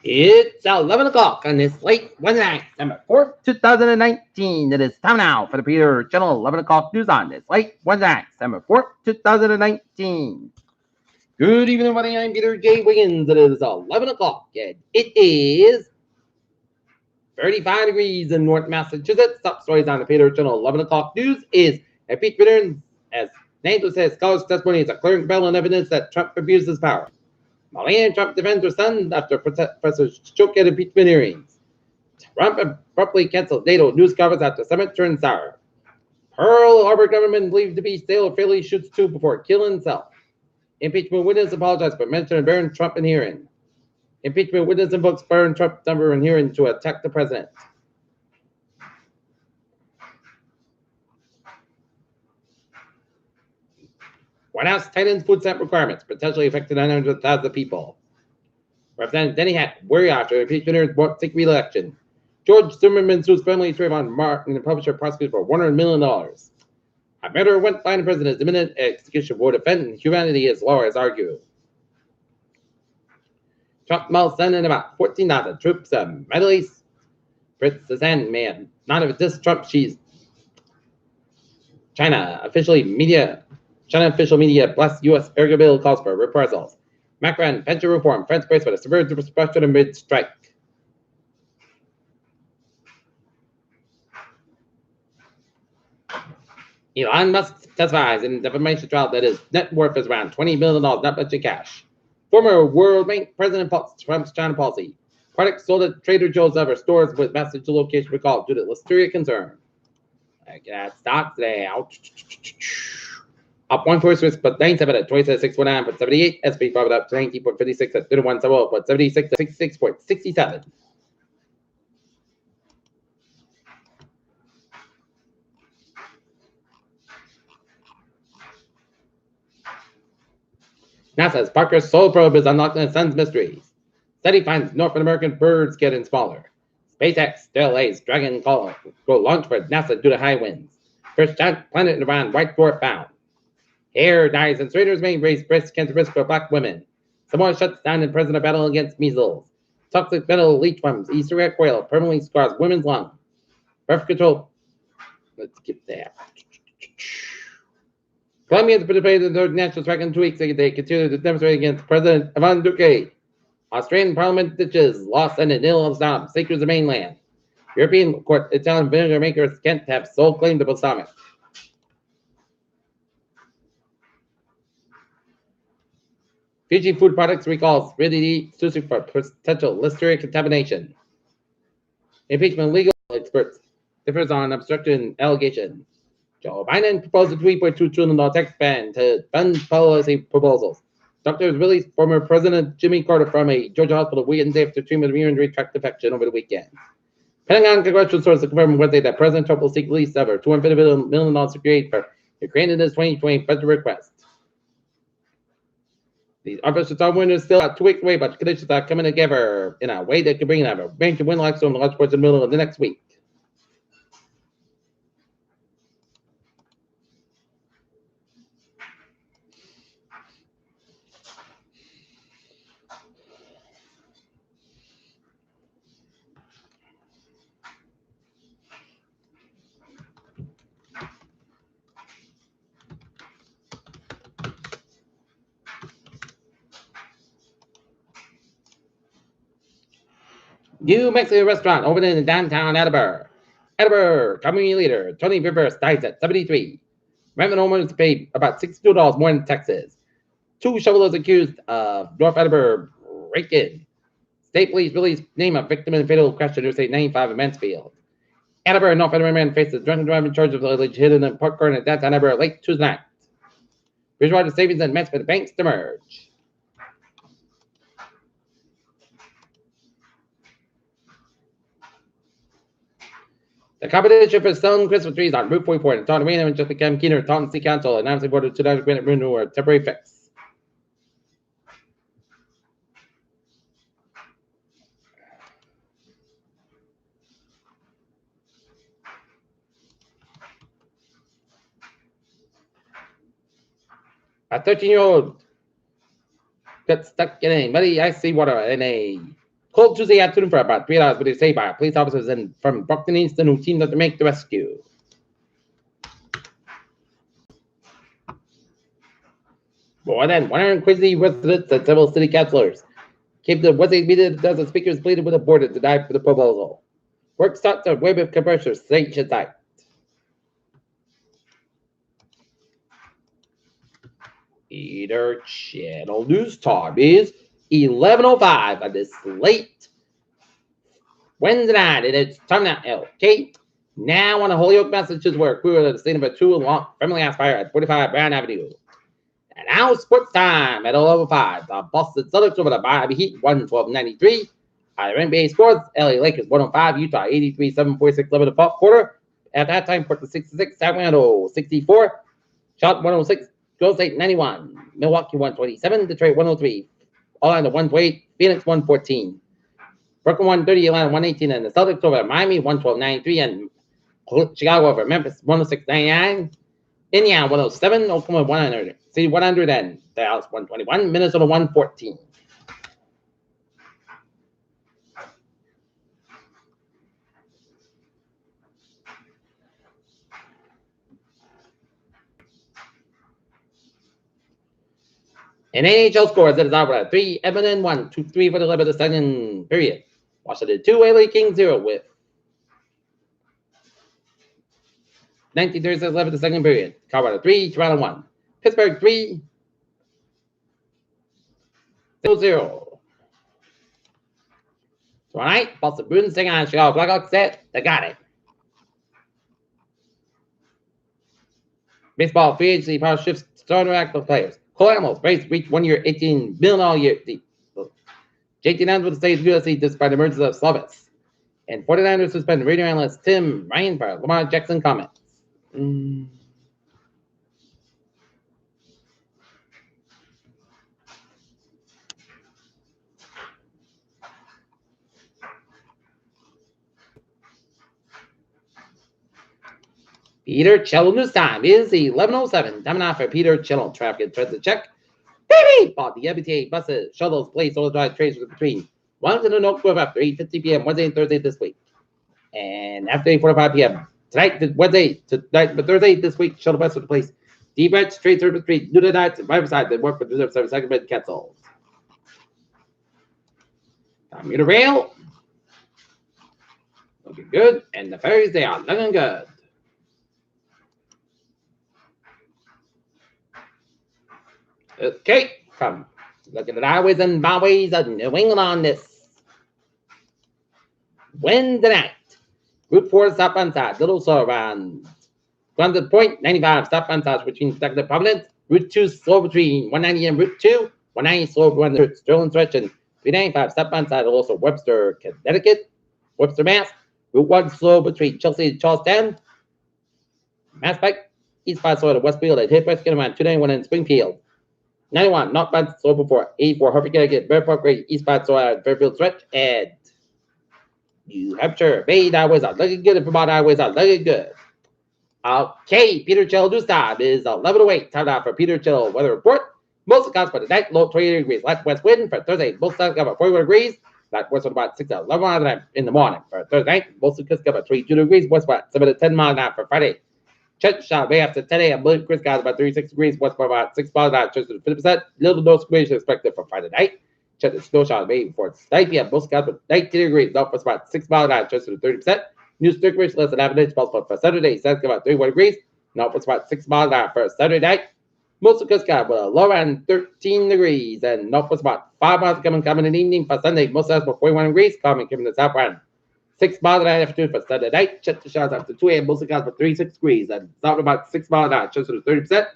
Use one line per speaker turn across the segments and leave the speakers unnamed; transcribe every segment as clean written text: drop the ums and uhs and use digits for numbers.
It's 11 o'clock on this late Wednesday night, December 4th, 2019. It is time now for the Peter Channel 11 o'clock news on this late Wednesday night, December 4th, 2019. Good evening, everybody. I'm Peter J. Wiggins. It is 11 o'clock, and it is 35 degrees in North Massachusetts. Top stories on the Peter Channel 11 o'clock news is impeachment as Nancy says scholars' testimony is a clear and compelling evidence that Trump abuses power. Melania Trump defends her son after professors choke at impeachment hearings. Trump abruptly canceled NATO news coverage after summit turned sour. Pearl Harbor government believed to be stale fairly shoots two before killing himself. Impeachment witness apologized for mention of Barron Trump in hearing. Impeachment witness invokes Barron Trump number in hearing to attack the president. White House tightens food stamp requirements, potentially affecting 900,000 people. Representative Denny Hack worry after impeachment won't seek re-election. George Zimmerman sues family Trayvon Martin, the publisher prosecuted for $100 million. A murderer went by the president's imminent execution will defend humanity, as lawyers argue. Trump will send in about 14,000 troops to Middle East. Fritz the Sandman. None of this Trump she's China official media bless U.S. Ergo bill calls for reprisals. Macron pension reform. France brace for the severe disruption amid strike. Elon Musk testifies in defamation trial that his net worth is around $20 million, not much in cash. Former World Bank president faults Trump's China policy. Products sold at Trader Joe's over stores with message location recalled due to listeria concern. That stock today out. Up 146, but 97 at 26.619.78. SP profit up to 19.56 at 31.76 to 66.67. NASA's Parker's solar probe is unlocking the sun's mysteries. Study finds North American birds getting smaller. SpaceX still delays Dragon go launch for NASA due to high winds. First giant planet around white dwarf found. Hair dyes and straighteners may raise breast cancer risk for black women. Samoa shuts down in president battle against measles. Toxic metal leach from Easter egg whale permanently scars women's lung. Birth control. Let's get there. Colombia participated in the third national strike in 2 weeks. They continue to demonstrate against President Ivan Duque. Australian parliament ditches lost and a nil of Islam, sacred the mainland. European court Italian vinegar makers can't have sole claim to balsamic. Fiji food products recalls ready to eat sushi for potential listeria contamination. Impeachment legal experts differs on obstruction allegation. Joe Biden proposed a $3.2 trillion tax ban to fund policy proposals. Doctors released former President Jimmy Carter from a Georgia hospital Wiggins after treatment of urinary tract infection over the weekend. Pentagon congressional sources confirmed Wednesday that President Trump will seek release of $250 million security aid for Ukraine in his 2020 budget request. These officials are winners still about 2 weeks away, but the conditions are coming together in a way that could bring them a major win like so in the large portion in the middle of the next week. New Mexico restaurant opening in downtown Edinburgh. Edinburgh community leader Tony Rivers dies at 73. Rent owners paid about $62 more in Texas. 2 shovelers accused of North Edinburgh break-in. State police released name of victim in the fatal crash at Interstate 95 in Mansfield. Edinburgh North Edinburgh man faces drunken driving charges of alleged hidden in park car in downtown Edinburgh late Tuesday night. Bridgewater Savings and Mansfield banks to merge. The competition for selling Christmas trees on Route 44 in Taunton Arena and just became keener. Taunton City Council announced they voted $2 grant renewal or temporary fix. A 13-year-old got stuck in a muddy icy water in a Cold Tuesday afternoon for about 3 hours, but they say by police officers from Brockton Easton who teamed up to make the rescue. More than 100 Quincy residents and several city councilors came to Wednesday's meeting. A dozen speakers pleaded with the board to deny for the proposal. Work starts on web of commercial station site. Peter Channel News time is 11:05 on this late Wednesday night, and it's time now. Okay, now on the Holyoke, Massachusetts, where a crew of the state of a true long family house fire at 45 Brown Avenue. And now sports time at 11:05. The Boston Celtics over the Miami Heat 112-93. Our NBA scores: LA Lakers 105, Utah 83, 746 11 the fourth quarter. At that time, Portland 66, Sacramento 64, Charlotte 106, Golden State 91, Milwaukee 127, Detroit 103, Orlando 128, Phoenix 114, Brooklyn 130, Atlanta 118, and the Celtics over Miami 112-93, and Chicago over Memphis 106-99, Indiana 107, Oklahoma 100, City 100, and Dallas 121, Minnesota 114. In NHL scores, it is Alberta 3, Edmonton 1, 2-3 for the 11 of the second period. Washington 2, LA Kings 0 with 1936 11 of the second period. Colorado 3, Toronto 1. Pittsburgh 3, 0-0. Tomorrow night, Boston Bruins taking on Chicago Blackhawks set. They got it. Baseball free agency power shifts starting active players. Cole Hamels reached 1 year, $18 million all year. JT Nance with the state of UFC despite the emergence of Slovis. And 49ers suspended radio analyst Tim Ryan for Lamar Jackson comments. Peter Cello news time is 11:07. Time now for Peter Cello. Traffic and transit check. Baby! Bought the MBTA buses, shuttles, place, all drive trains between 1 to the North Grove after 8:50 p.m. Wednesday and Thursday this week. And after 8:45 p.m. tonight, Wednesday, tonight, but Thursday this week, shuttle bus to the place. D-Branch, Straight Service Street, New Nights, and Riverside that work for the service second bed canceled. Commuter rail. Looking good. And the ferries, they are looking good. Okay, come look at the highways and byways of New England on this Wednesday night. Route 4 stop on side, Little Surround. Granted Point, 95 stop on side between Executive Providence. Route 2 slow between 190 and Route 2. 190 slow between Sterling Stretch and 395 stop on side, also Webster, Connecticut. Webster, Mass. Route 1 slow between Chelsea and Charlestown. Mass Pike, eastbound slow to Westfield at Hillcrest, get around 291 in Springfield. 91, northbound slow before 84, Harvard, Connecticut, Bear Park, eastbound slow at Fairfield Stretch, and New Hampshire. Bay highways are looking good, and Vermont highways are looking good. Okay, Peter Cello news time is 11:08. Time now for Peter Cello weather report. Most of the for the night, low 28 degrees. Light west wind for Thursday. Both sides got about 41 degrees. Light west about 6 to 11 miles an hour in the morning. For Thursday night, most of the got about 22 degrees. West about 7 to 10 miles an hour for Friday. Church shot way after 10 a.m. Blue Chris got about 36 degrees. West about 6 miles an hour. Church to 50%. Little no squeeze expected for Friday night. Check the snow shot way before it's 9 p.m. Most got about 19 degrees. Northwest about 6 miles an hour. Church to 30%. New Stickeridge less than half an inch. Possible for Saturday. South about 31 degrees. Northwest about 6 miles an hour for Saturday night. Most of Cusco with a low end 13 degrees, and northwest about 5 miles coming in the evening for Sunday. Most of us about 41 degrees, coming the south end. 6 miles an hour afternoon for Sunday night. Check the showers after 2 a.m. Most of about 36 degrees, and south about 6 miles an hour, just to 30%.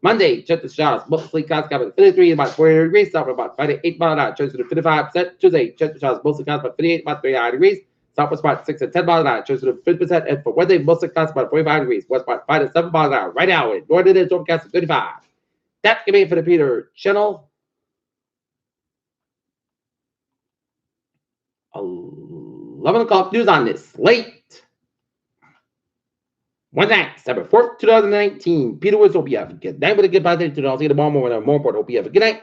Monday, check the showers, mostly clouds coming 53 about 40 degrees, south about 58 miles an hour, just to 55%. Tuesday, check the showers, mostly clouds about 58 about 39 degrees. Southwest about 6 to 10 miles an hour, just to 50%. And for Wednesday, mostly clouds about 45 degrees. West about 5 to 7 miles an hour. Right now, in northern and overcast at 35. That's going to be for the Peter channel. 11 o'clock news on this late Wednesday, December 4th, 2019. Peter Woods, hope you have a good night with a good birthday. I'll see you tomorrow morning. More important, hope you have a good night.